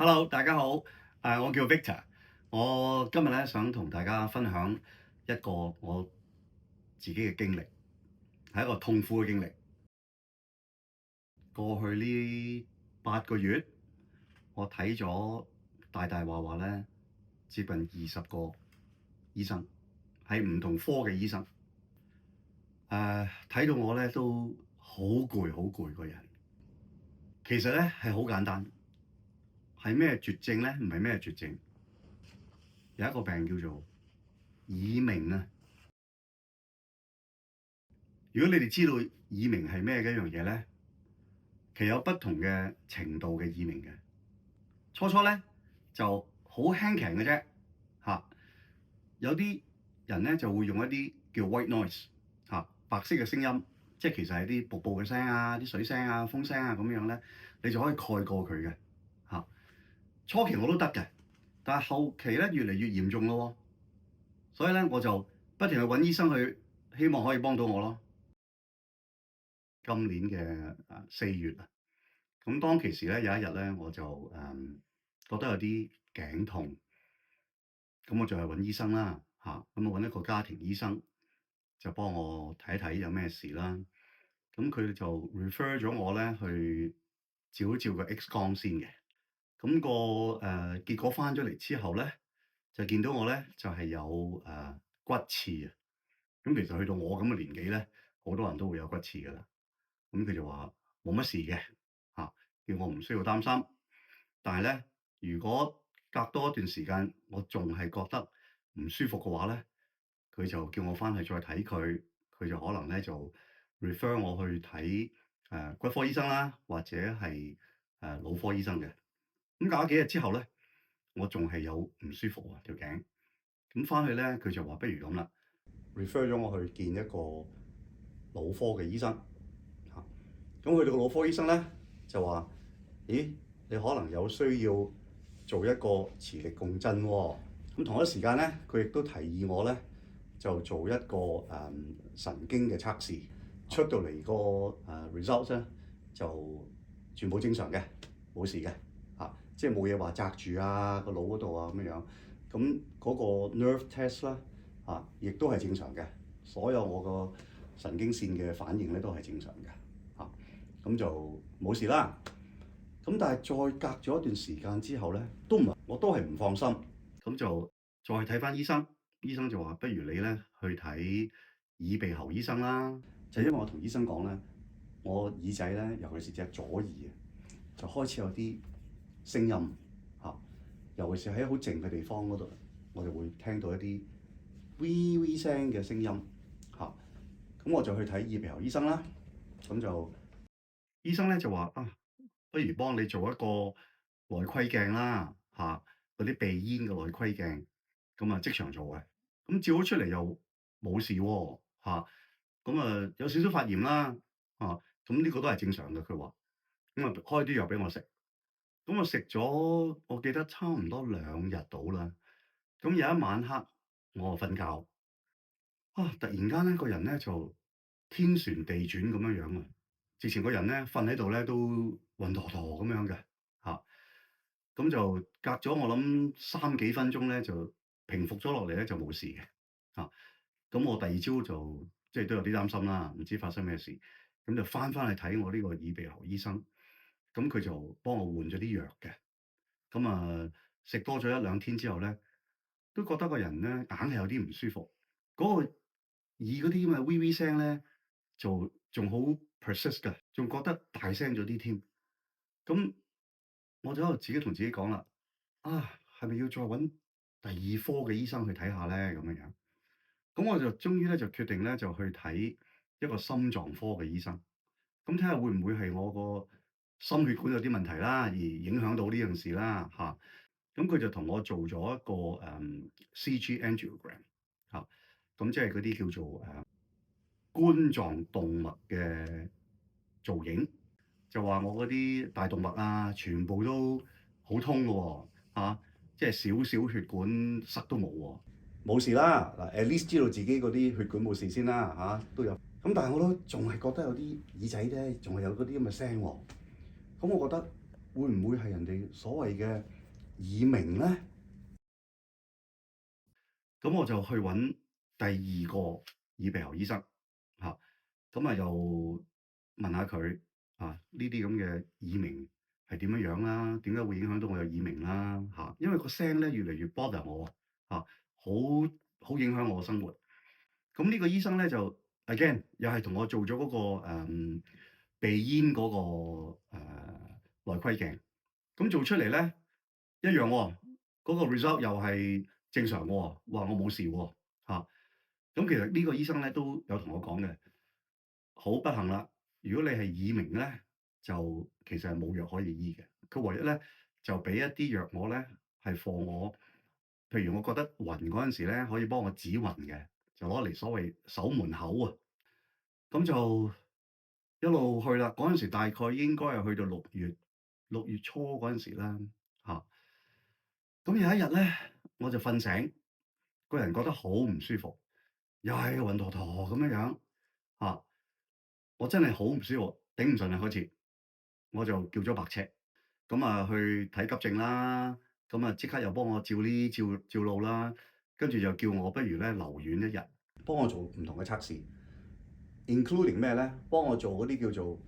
Hello，大家好，我叫 Victor，我今日咧想同大家分享一個我自己嘅經歷，係一個痛苦嘅經歷。過去呢8個月，我睇咗大話咧接近20個醫生，係唔同科嘅醫生。睇到我咧都好攰，好攰個人。其實咧係好簡單，係咩絕症咧？唔係咩絕症，有一個病叫做耳鳴啊。如果你哋知道耳鳴係咩嘅一樣嘢咧，其實有不同嘅程度嘅耳鳴嘅。初咧就好輕輕嘅啫，嚇。有啲人咧就會用一啲叫 white noise 嚇，白色嘅聲音，即係其實係啲瀑布嘅聲啊、啲水聲啊、風聲啊咁樣咧，你就可以蓋過佢嘅嚇。初期我都得嘅，但係後期咧越嚟越嚴重咯喎，所以咧我就不停去揾醫生去，希望可以幫到我咯。今年嘅4月啊，咁當其時咧有一日咧，我就覺得有啲頸痛，咁我就去揾醫生啦嚇，咁我揾一個家庭醫生就幫我睇一睇有咩事啦。咁佢就 refer 咗我咧去照一照個 X 光先嘅。咁結果翻咗嚟之後咧，就見到我咧就係有骨刺啊。咁其實去到我咁嘅年紀咧，好多人都會有骨刺噶啦。咁佢就話冇乜事嘅嚇，叫我唔需要擔心。但係咧，如果隔多一段時間，我仲係覺得唔舒服嘅話咧，佢就叫我翻去再睇佢，佢就可能咧就 refer 我去睇骨科醫生啦，或者係腦科醫生嘅。咁隔咗幾日之後咧，我仲係有唔舒服喎條頸。咁翻去咧，佢就話不如咁啦，refer 咗我去見一個腦科嘅醫生。咁去到個腦科醫生咧，就話：咦，你可能有需要做一個磁力共振喎。咁同一時間咧，佢亦都提議我咧，就做一個神經嘅測試，出到嚟個result 咧就全部正常嘅，冇事嘅嚇，即係冇嘢話擲住啊個腦嗰度啊咁樣。咁嗰個 nerve test 啦嚇，亦都係正常嘅，所有我個神經線嘅反應咧都係正常嘅嚇。咁就冇事啦。咁但係再隔咗一段時間之後咧，我都係唔放心。咁就再睇翻醫生，醫生就話：不如你咧去睇耳鼻喉醫生啦。就因為我同醫生講咧，我耳仔咧，尤其是隻左耳啊，就開始有啲聲音嚇，尤其是喺好靜嘅地方嗰度，我就會聽到一啲 微聲嘅聲音嚇。咁我就去睇耳鼻喉醫生啦。咁就醫生咧就話啊，不如幫你做一個內窺鏡啦，嚇嗰啲鼻咽嘅內窺鏡，咁啊即場做嘅，咁照咗出嚟又冇事喎，咁啊有少少發炎啦，咁呢個都係正常嘅，佢話，咁啊開啲藥俾我食，咁我食咗，我記得差唔多2日到啦，咁有一晚黑我就瞓覺，突然間咧個人咧就天旋地轉咁樣樣啊！直情個人咧瞓喺度咧都暈陀陀咁樣嘅嚇，咁就隔咗我諗3幾分鐘咧就平復咗落嚟咧就冇事嘅嚇。咁我第二朝就即係都有啲擔心啦，唔知發生咩事，咁就翻去睇我呢個耳鼻喉醫生，咁佢就幫我換咗啲藥嘅，咁食多咗1兩天之後咧，都覺得個人咧硬係有啲唔舒服，嗰個耳嗰啲咁嘅微聲咧就仲好 persist 㗎，仲覺得大聲咗啲添。咁我就喺度自己同自己講啦，係咪要再揾第二科嘅醫生去睇下咧？咁樣樣，咁我就終於咧就決定咧就去睇一個心臟科嘅醫生，咁睇下會唔會係我個心血管有啲問題啦，而影響到呢樣事啦嚇。咁佢就同我做咗一個CG angiogram 嚇，咁即係嗰啲叫做冠狀動脈嘅造影，就話我嗰啲大動脈啊，全部都好通嘅喎，即係少少血管塞都冇喎，冇事啦。嗱，at least 知道自己嗰啲血管冇事先啦，都有。咁但係我都仲係覺得有啲耳仔咧，仲係有嗰啲咁嘅聲喎。咁我覺得會唔會係人哋所謂嘅耳鳴咧？咁我就去揾第二個耳鼻喉醫生嚇，咁啊又問下佢呢啲咁嘅耳鳴係點樣樣啦？點解會影響到我有耳鳴啦？嚇，因為個聲咧越嚟越 bother 我好好影響我嘅生活。咁呢個醫生咧就 again 又係同我做咗嗰個鼻咽嗰個內窺鏡，咁做出嚟咧一樣喎，嗰個 result 又係正常喎，話我冇事喎嚇。咁其實呢個醫生咧都有同我講嘅，好不幸啦，如果你係耳鳴咧，就其實係冇藥可以醫嘅。佢唯一咧就俾一啲藥我咧係放我，譬如我覺得暈嗰陣時咧，可以幫我止暈嘅，就攞嚟所謂守門口啊。咁就一路去啦，嗰陣時大概應該係去到六月初嗰陣時啦嚇。咁有一日咧，我就瞓醒，個人覺得好唔舒服，又係暈陀陀咁樣樣嚇。我真係好唔舒服，頂唔順啊開始，我就叫咗白車，咁啊去睇急症啦，咁啊即刻又幫我照呢照路啦，跟住就叫我不如咧留院一日，幫我做唔同嘅測試，including 咩咧？幫我做嗰啲叫做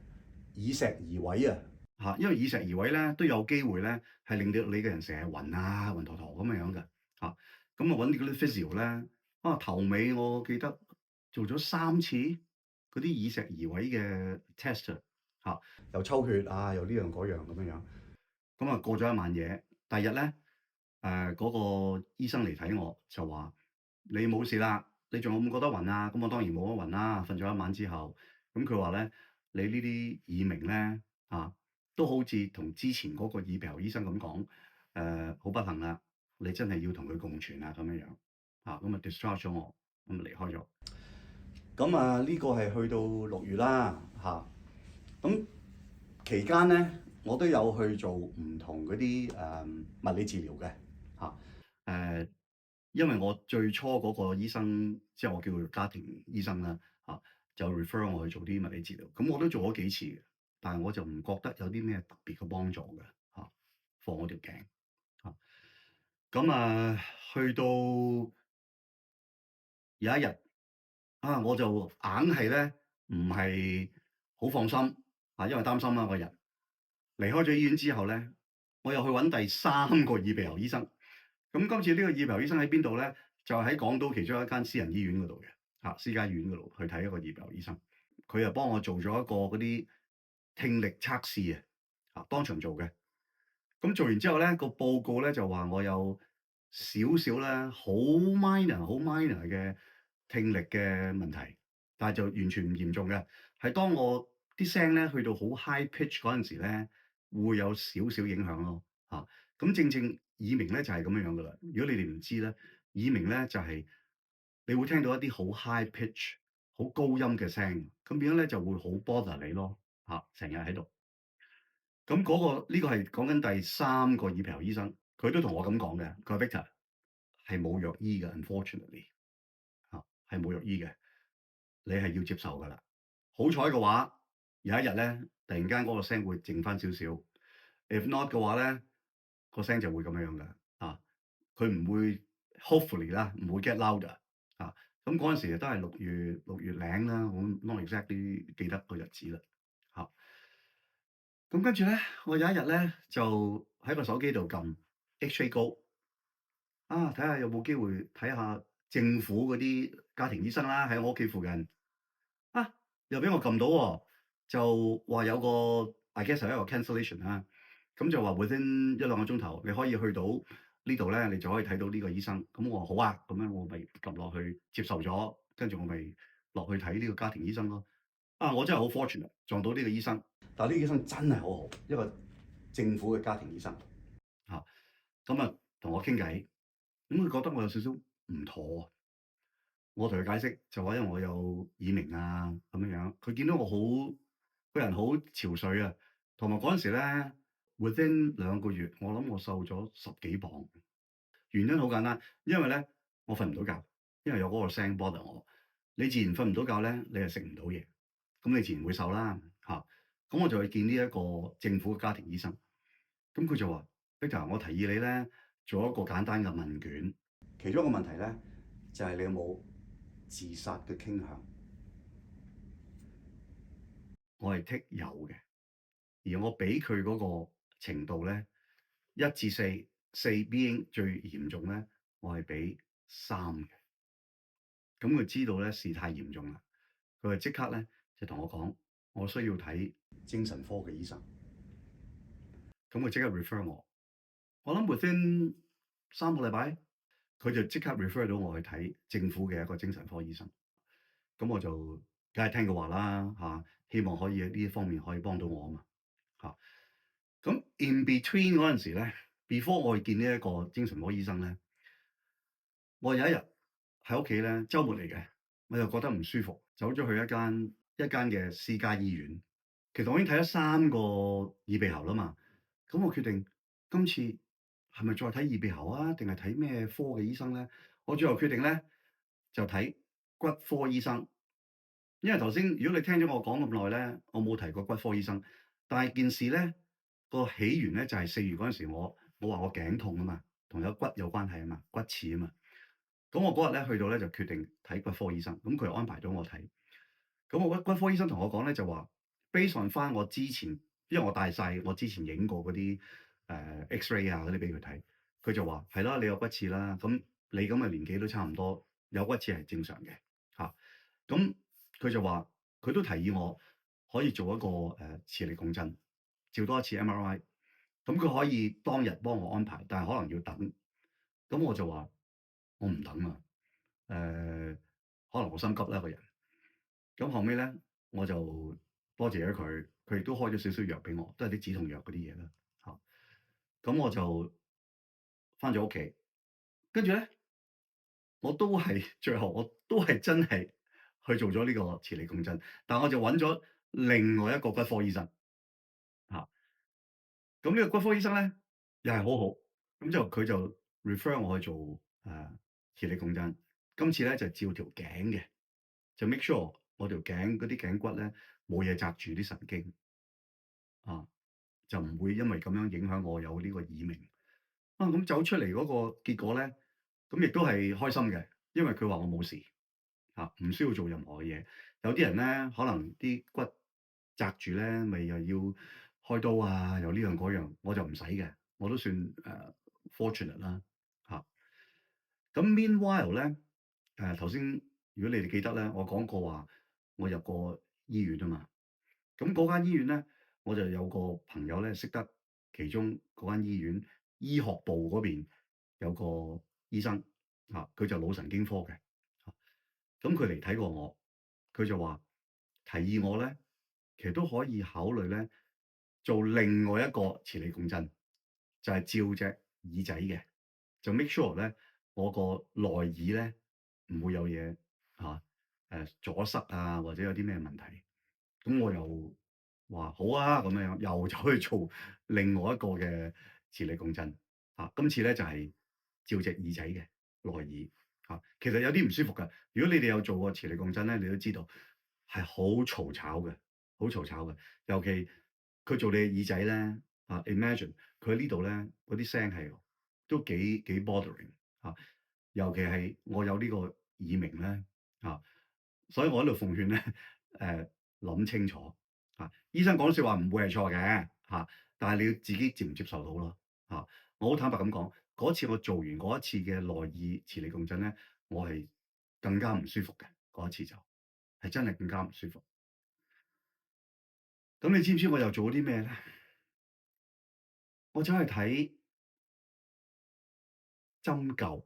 耳石移位啊嚇，因為耳石移位咧都有機會咧係令到你嘅人成日暈啊暈陀陀咁樣樣嘅嚇，咁啊揾啲嗰啲 physio 咧頭尾我記得做咗3次。嗰啲耳石移位嘅 test 又抽血又呢樣嗰樣咁樣樣，咁啊過咗一晚夜，第二日咧嗰個醫生嚟睇我就話：你冇事啦，你仲有冇覺得暈啊？咁我當然冇乜暈啦，瞓咗一晚之後，咁佢話咧你呢啲耳鳴咧都好似同之前嗰個耳鼻喉醫生咁講，好不幸啦，你真係要同佢共存啊咁樣樣，咁啊 discharge 咗我，咁啊離開咗。咁啊，呢個係去到6月啦，咁期間咧，我都有去做唔同嗰啲物理治療嘅誒，因為我最初嗰個醫生，即係我叫佢家庭醫生啦就 refer 我去做啲物理治療，咁我都做咗幾次嘅，但係我就唔覺得有啲咩特別嘅幫助嘅放我條頸咁去到有一日。我就硬係咧，唔係好放心因為擔心啦個人。離開咗醫院之後咧，我又去揾第三個耳鼻喉醫生。咁今次呢個耳鼻喉醫生喺邊度咧？就喺港島其中一間私人醫院嗰度嘅私家醫院嗰度去睇一個耳鼻喉醫生。佢又幫我做咗一個嗰啲聽力測試當場做嘅。咁做完之後咧，個報告咧就話我有少少咧好 minor 嘅聽力嘅問題，但係就完全唔嚴重嘅。係當我啲聲咧去到好 high pitch 嗰陣時咧，會有少少影響咯咁正正耳鳴咧就係咁樣樣噶啦。如果你哋唔知咧，耳鳴咧就係你會聽到一啲好 high pitch、好高音嘅聲，咁變咗咧就會好 bother 你咯成日喺度。咁呢個係講緊第三個耳鼻喉醫生，佢都同我咁講嘅。佢話 Victor 係冇藥醫嘅，unfortunately 係冇藥醫嘅，你係要接受㗎啦。好彩嘅話，有一日咧，突然間嗰個聲會靜翻少少。If not 嘅話咧，個聲就會咁樣樣嘅佢唔會 hopefully 啦，唔會 get louder 咁嗰陣時都係六月零啦，我 not exactly 記得個日子啦咁跟住咧，我有一日咧就喺個手機度撳 X-ray 高睇下有冇機會睇下政府嗰啲家庭醫生啦，喺我屋企附近又俾我撳到喎，就話有個 I guess 係一個 cancellation 啦，咁就話 within 1-2個鐘頭你可以去到呢度咧，你就可以睇到呢個醫生。咁我話好啊，咁樣我咪撳落去接受咗，跟住我咪落去睇呢個家庭醫生咯。我真係好 fortunate 撞到呢個醫生，但係呢個醫生真係好好，一個政府嘅家庭醫生咁同我傾偈，咁佢覺得我有少少唔妥我同佢解釋就話因為我有耳鳴咁樣樣，佢見到我個人好憔悴同埋嗰陣時咧 within 2個月，我諗我瘦咗10幾磅，原因好簡單，因為咧我瞓唔到覺，因為有嗰個聲 bother 我，你自然瞓唔到覺咧，你係食唔到嘢，咁你自然會瘦啦咁我就去見呢一個政府嘅家庭醫生，咁佢就話咁佢就話：Victor，我提議你咧做一個簡單嘅問卷，其中一個問題咧就係你有冇自殺嘅傾向？我係剔有嘅，而我俾佢嗰個程度咧1至4，4 being 最嚴重咧，我係俾3嘅。咁佢知道咧事態嚴重啦，佢就即刻咧就同我講，我需要睇精神科嘅醫生。咁佢即刻 refer 我，我諗 within 3個禮拜，佢就即刻 refer 到我去睇政府嘅一個精神科醫生。咁我就梗係聽佢話啦嚇，希望可以喺呢一方面可以幫到我啊嘛嚇。咁 in between 嗰陣時咧，before 我去見呢一個精神科醫生咧，我有一日喺屋企咧，週末嚟嘅，我就覺得唔舒服，走咗去一間嘅私家醫院。其實我已經睇咗3個耳鼻喉啦嘛，咁我決定今次係咪再睇耳鼻喉啊，定係睇咩科嘅醫生咧？我最後決定咧就睇骨科醫生，因為頭先如果你聽咗我講咁耐咧，我冇提過骨科醫生，但係件事咧個起源咧就係4月嗰陣時，我話我頸痛啊嘛，同有骨有關係啊嘛，骨刺啊嘛。咁我嗰日咧去到咧就決定睇骨科醫生，咁佢安排咗我睇。咁我骨科醫生同我講咧就話，base on 翻我之前，因為我帶晒我之前影過嗰啲X-ray 啊嗰啲俾佢睇，佢就話係啦，你有骨刺啦，咁你咁嘅年紀都差唔多，有骨刺係正常嘅嚇。咁佢就話佢都提議我可以做一個磁力共振，照多一次 MRI。咁佢可以當日幫我安排，但係可能要等。咁我就話我唔等啊，可能我心急啦個人。咁後尾咧，我就多謝咗佢，佢亦都開咗少少藥俾我，都係啲止痛藥嗰啲嘢啦嚇。咁我就翻咗屋企，跟住咧我都係最後我都係真係去做咗呢個磁力共振，但我就揾咗另外一個骨科醫生嚇。咁呢個骨科醫生咧又係好好，咁就佢就 refer 我去做磁力共振。今次咧就照條頸嘅，就 make sure 我條頸嗰啲頸骨咧冇嘢紮住啲神經啊，就唔會因為咁樣影響我有呢個耳鳴。啊，咁走出嚟嗰個結果咧，咁亦都係開心嘅，因為佢話我冇事嚇，唔需要做任何嘅嘢。有啲人咧可能啲骨紮住咧，咪又要開刀啊，又呢樣嗰樣，我就唔使嘅，我都算fortunate 啦嚇。咁 meanwhile 咧，頭先如果你哋記得咧，我講過話我入過醫院啊嘛。咁嗰間醫院咧，我就有個朋友咧識得其中嗰間醫院醫學部嗰邊有個醫生嚇，佢就腦神經科嘅。咁佢嚟睇過我，佢就話提議我咧，其實都可以考慮咧做另外一個磁力共振，就係照隻耳仔嘅，就 make sure 咧我個內耳咧唔會有嘢嚇阻塞啊，或者有啲咩問題。咁我又話好啊，咁樣又走去做另外一個嘅磁力共振今次咧就係照隻耳仔嘅內耳其實有啲唔舒服㗎。如果你哋有做過磁力共振咧，你都知道係好嘈吵嘅，好嘈吵嘅。尤其佢做你嘅耳仔咧imagine 佢呢度咧嗰啲聲係都幾 bothering 尤其係我有呢個耳鳴咧所以我喺度奉勸咧諗清楚醫生講説話唔會係錯嘅但係你要自己接唔接受到咯我好坦白咁講，嗰次我做完嗰一次嘅內耳磁力共振咧，我係更加唔舒服嘅，嗰一次就係真係更加唔舒服。咁你知唔知我又做咗啲咩咧？我走去睇針灸，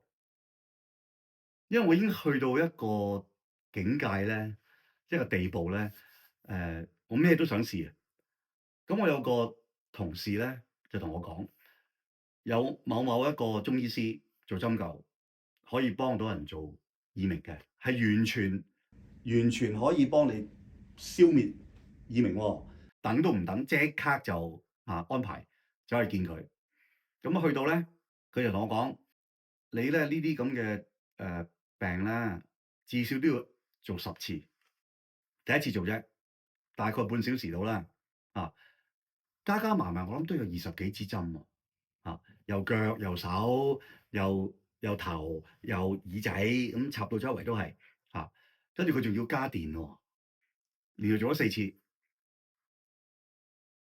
因為我已經去到一個境界咧，一個地步咧，我咩都想試啊！咁我有個同事咧就同我講，有某一個中醫師做針灸，可以幫到人做耳鳴嘅，係完全可以幫你消滅耳鳴喎，等都唔等，即刻就安排走去見佢。咁去到咧，佢就同我講：你咧呢啲咁嘅病咧，至少都要做10次，第一次做啫，大概半小時到啦。啊，加埋埋，我諗都有20幾支針喎，又腳又手又頭又耳仔咁插到周圍都係嚇，跟住佢仲要加電喎，連續做咗4次，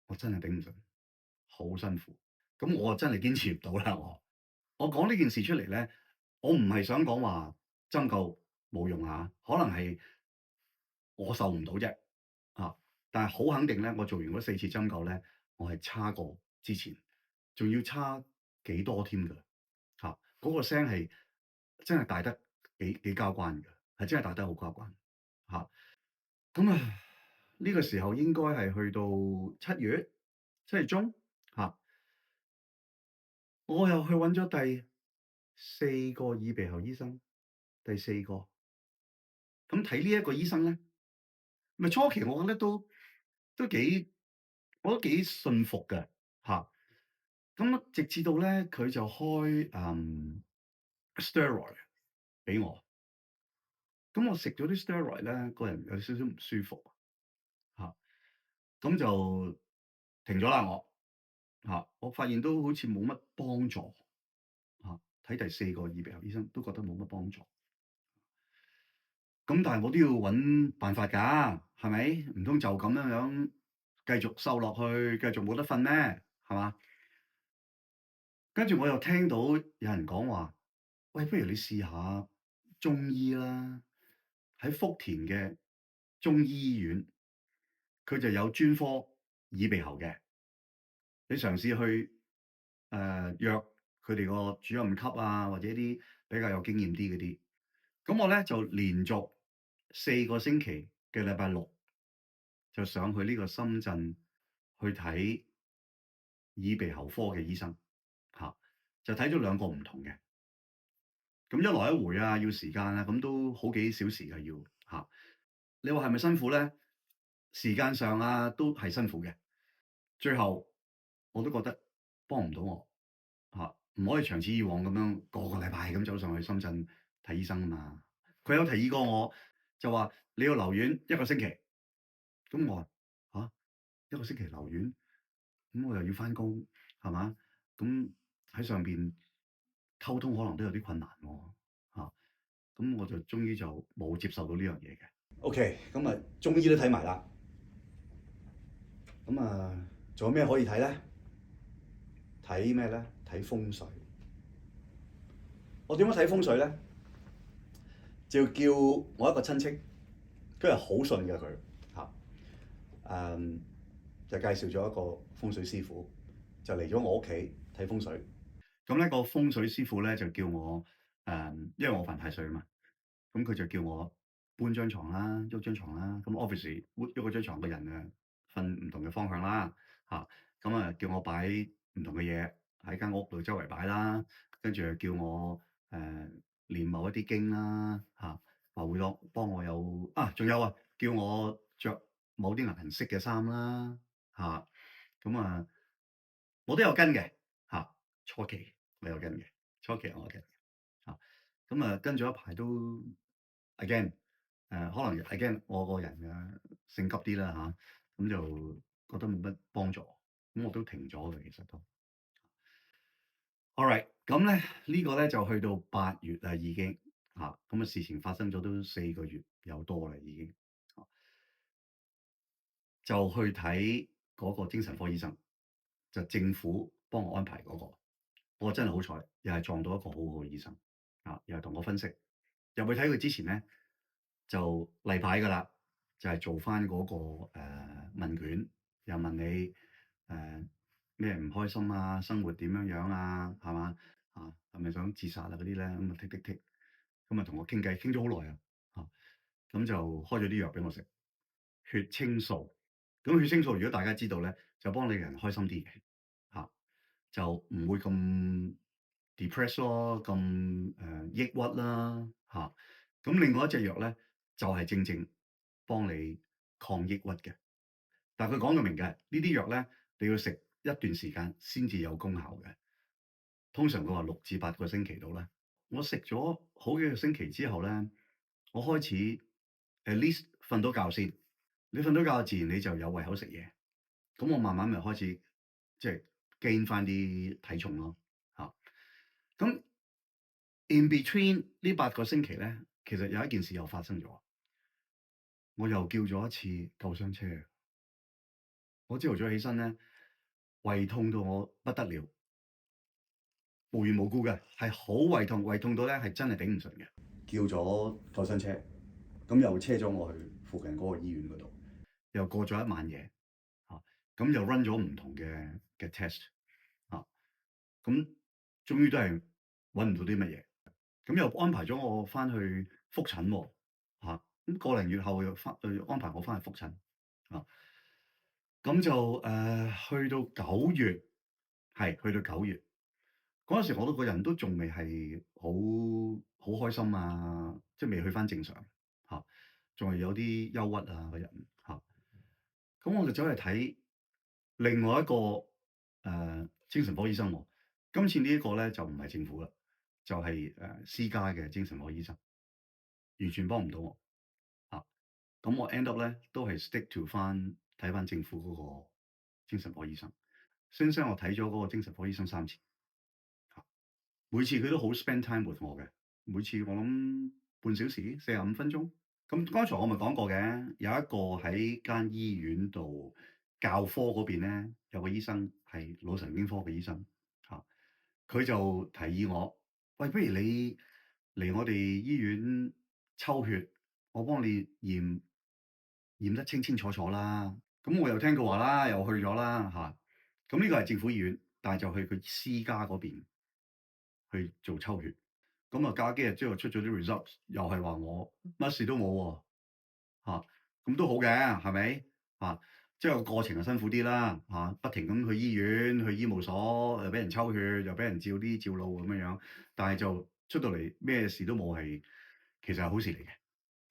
我真係頂唔順，好辛苦。咁我真係堅持唔到啦，我講呢件事出嚟咧，我唔係想講話針灸冇用嚇，可能係我受唔到啫嚇，但係好肯定咧，我做完嗰4次針灸咧，我係差過之前，仲要差幾多添㗎嚇，嗰個聲係真係大得幾交關㗎，係真係大得好交關嚇。咁呢個時候應該係去到7月中嚇，我又去揾咗第4個耳鼻喉醫生，第4個。咁睇呢一個醫生咧，咪初期我覺得都幾我都幾信服嘅嚇。咁直至到咧佢就開steroid 俾我，咁我食咗啲 steroid 咧，個人有少少唔舒服嚇，咁就停咗啦嚇。我發現都好似冇乜幫助嚇，睇第4個耳鼻喉醫生都覺得冇乜幫助。咁但係我都要揾辦法㗎，係咪？唔通就咁樣繼續瘦落去，繼續冇得瞓咩？係嘛？跟住我又聽到有人講話，喂，不如你試下中醫啦，喺福田嘅中醫醫院，佢就有專科耳鼻喉嘅，你嘗試去約佢哋個主任級啊，或者啲比較有經驗啲嗰啲。咁我咧就連續4個星期嘅禮拜六就上去呢個深圳去睇耳鼻喉科嘅醫生嚇，就睇咗2個唔同嘅。咁一來一回啊，要時間啊，咁都好幾小時㗎要嚇。你話係咪辛苦咧？時間上啊，都係辛苦嘅。最後我都覺得幫唔到我嚇，唔可以長此以往咁樣個個禮拜咁走上去深圳睇醫生啊嘛。佢有提議過我，就話你要留院1個星期。咁我話嚇1個星期留院，咁我又要翻工係嘛？咁喺上邊溝通可能都有啲困難喎嚇。咁我就終於就冇接受到呢樣嘢嘅。OK，咁啊中醫都睇埋啦。咁仲有咩可以睇咧？睇咩咧？睇風水。我點樣睇風水咧？就叫我一個親戚，佢係好信嘅佢嚇，就介紹咗一個風水師傅，就嚟咗我屋企睇風水。咁咧個風水師傅咧就叫我因為我犯太歲啊嘛，咁佢就叫我搬張床啦，喐張床啦。咁 obviously 喐嗰張床，個人瞓唔同嘅方向啦嚇。咁叫我擺唔同嘅嘢喺間屋度周圍擺啦，跟住又叫我練某一啲經啦嚇，話會幫我有仲有叫我着某啲顏色嘅衫啦嚇。咁我都有跟嘅嚇，初期我有跟嘅，初期我有跟嘅嚇。跟咗一排都 again 可能 again 我個人性急啲啦嚇，咁就覺得冇乜幫助，咁我都停咗嘅其實都。All right，咁咧呢個咧就去到8月啦已經嚇，咁事情發生咗都4個月有多啦已經，就去睇嗰個精神科醫生，就政府幫我安排嗰個。我真係好彩，又係撞到一個好好嘅醫生又係同我分析。入去睇佢之前咧，就例牌㗎啦，就係做翻嗰個問卷，又問你咩唔開心啊，生活點樣樣啊，係嘛係咪想自殺啊嗰啲咧，咁剔剔剔，咁同我傾偈，傾咗好耐咁就開咗啲藥俾我食，血清素。咁血清素如果大家知道咧，就幫你個人開心啲嘅就唔會咁 depress 咯，咁抑鬱啦嚇。咁另外一隻藥咧，就係正正幫你抗抑鬱嘅。但係佢講到明嘅，呢啲藥咧，你要食一段時間先至有功效嘅。通常佢話6至8個星期到啦。我食咗好幾個星期之後咧，我開始 at least 瞓到覺先。你瞓到覺，自然你就有胃口食嘢。咁我慢慢咪開始即係 gain 翻啲體重咯嚇。咁 in between 呢8個星期咧，其實有一件事又發生咗，我又叫咗一次救傷車。我朝頭早起身咧，胃痛到我不得了，無緣無故嘅，係好胃痛，胃痛到咧係真係頂唔順嘅。叫咗救傷車，咁又車咗我去附近嗰個醫院嗰度，又過咗一晚夜嚇，咁又 run 咗唔同嘅 test 嚇，咁終於都係揾唔到啲乜嘢，咁又安排咗我翻去覆診喎嚇，咁個零月後又安排我翻去覆診啊，咁就去到九月，係去到九月嗰陣時，我都個人都仲未係好開心啊，即係未去翻正常嚇，仲係有啲憂鬱啊個人嚇，咁我就走去睇另外一個精神科醫生喎。今次呢一個咧就唔係政府啦，就係私家嘅精神科醫生，完全幫唔到我嚇。咁我 end up 咧都係 stick to 翻睇翻政府嗰個精神科醫生。先生我睇咗嗰個精神科醫生3次嚇，每次佢都好 spend time with 我嘅，每次我諗半小時45分鐘。咁剛才我咪講過嘅，有一個喺間醫院度教科嗰邊咧，有個醫生係腦神經科嘅醫生嚇，佢就提議我，喂，不如你嚟我哋醫院抽血，我幫你驗得清清楚楚啦。咁我又聽佢話啦，又去咗啦嚇。咁呢個係政府醫院，但係就去佢私家嗰邊去做抽血。咁啊，隔幾日之後出咗啲 result，又係話我乜事都冇喎。嚇，咁都好嘅，係咪？嚇，即係個過程就辛苦啲啦，嚇，不停咁去醫院、去醫務所，又俾人抽血，又俾人照啲照路咁樣樣，但係就出到嚟咩事都冇，係其實係好事嚟嘅，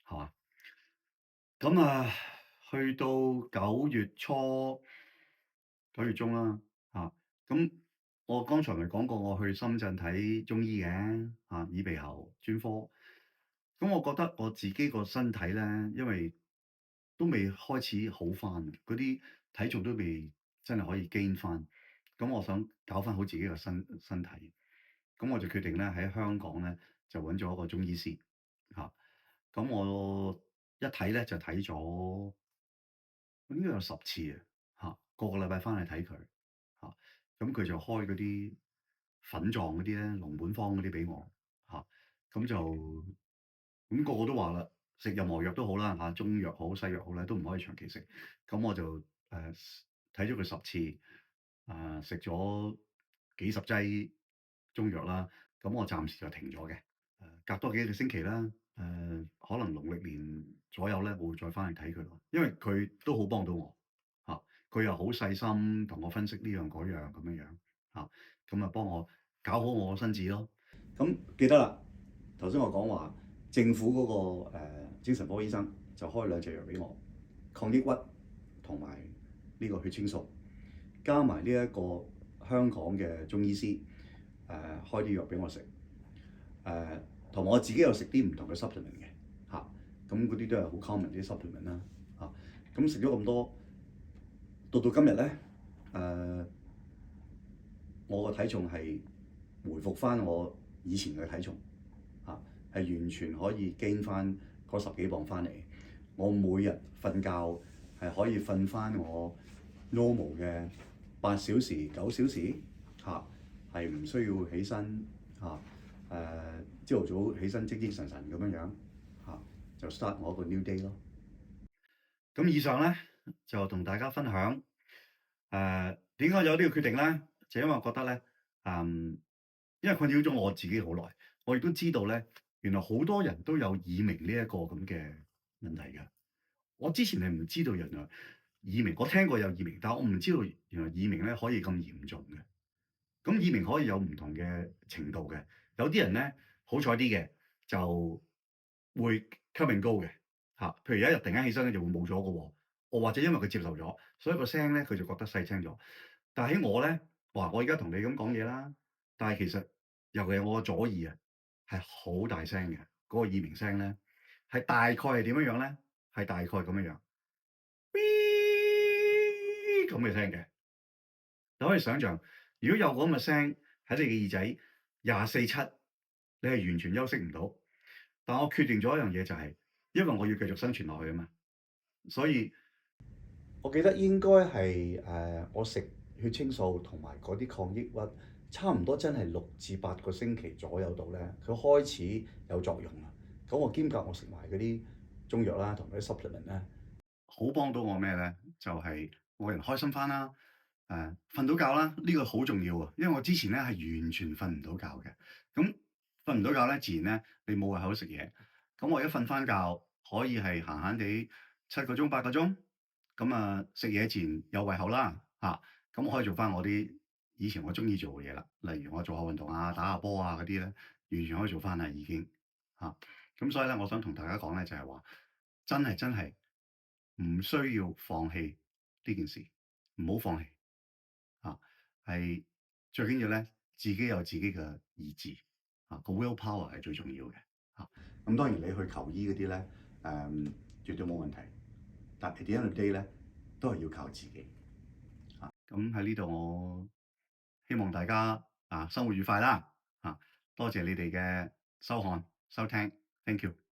係嘛？咁啊，去到九月初、九月中啦，嚇，咁我剛才咪講過，我去深圳睇中醫嘅，嚇，耳鼻喉專科。咁我覺得我自己個身體咧，因為都未開始好翻，嗰啲體重都未真係可以 gain 翻。咁我想搞翻好自己個身體，咁我就決定咧喺香港咧就揾咗一個中醫師嚇。咁我一睇咧就睇咗應該有10次啊嚇，個個禮拜翻去睇佢嚇。咁佢就開嗰啲粉狀嗰啲咧，龍本方嗰啲俾我嚇。咁就咁個個都話啦，食任何藥都好啦嚇，中藥好西藥好咧，都唔可以長期食。咁我就睇咗佢10次，食咗幾十劑中藥啦。咁我暫時就停咗嘅。隔多幾個星期啦，可能農曆年左右咧，我會再翻去睇佢咯。因為佢都好幫到我嚇，佢又好細心同我分析呢樣嗰樣咁樣樣嚇，咁啊幫我搞好我個身子咯。咁記得啦，頭先我講話政府嗰個精神科醫生就開2隻藥俾我，抗抑鬱同埋呢個血清素，加埋呢一個香港嘅中醫師開啲藥俾我食，同埋我自己有食啲唔同嘅 supplement 嘅嚇，咁嗰啲都係好 common 啲 supplement 啦嚇，咁食咗咁多，到今日咧我個體重係回復翻我以前嘅體重嚇，係完全可以 gain 翻嗰10幾磅翻嚟。我每日瞓覺係可以瞓翻我 normal 嘅8小時、9小時嚇，係唔需要起身嚇。朝頭早起身精精神神咁樣樣嚇，就 start 我一個 new day 咯。咁以上咧就同大家分享點解有呢個決定咧？就因為我覺得咧，因為困擾咗我自己好耐，我亦都知道咧，原來好多人都有耳鳴呢一個咁嘅問題㗎。我之前係唔知道原來耳鳴，我聽過有耳鳴，但係我唔知道原來耳鳴咧可以咁嚴重嘅。咁耳鳴可以有唔同嘅程度嘅，有啲人咧好彩啲嘅就會 come and go 嘅嚇，譬如有一日突然間起身咧就會冇咗嘅喎，或者因為佢接受咗，所以個聲咧佢就覺得細聲咗。但係喺我咧，我而家同你咁講嘢啦，但係其實尤其係我個左耳啊，係好大聲嘅，嗰個耳鳴聲咧係大概係點樣樣咧？係大概咁樣樣。咁嘅聲嘅。你可以想象，如果有咁嘅聲喺你嘅耳仔24/7，你係完全休息唔到。但我決定咗一樣嘢就係，因為我要繼續生存落去啊嘛，所以我記得應該係我食血清素同埋嗰啲抗抑鬱，差唔多真係6至8個星期左右度咧，佢開始有作用啦。咁我兼夾我食埋嗰啲中藥啦，同嗰啲 supplement 咧，好幫到我咩咧？就係我人開心翻啦，瞓到覺啦，呢個好重要啊！因為我之前咧係完全瞓唔到覺嘅，咁瞓唔到覺咧，自然咧你冇胃口食嘢，咁我一瞓翻覺可以係閒閒地7個鐘、8個鐘。咁啊，食嘢自然有胃口啦，咁我可以做翻我啲以前我中意做嘅嘢啦，例如我做下運動啊、打下波啊嗰啲咧，完全可以做翻啦已經，咁所以咧，我想同大家講咧，就係話真係唔需要放棄呢件事，唔好放棄，係最緊要咧，自己有自己嘅意志，個 will power 係最重要嘅，咁當然你去求醫嗰啲咧，絕對冇問題。但係 at the end of the day 咧，都係要靠自己。咁喺呢度我希望大家生活愉快啦。多謝你哋嘅收看收聽，thank you。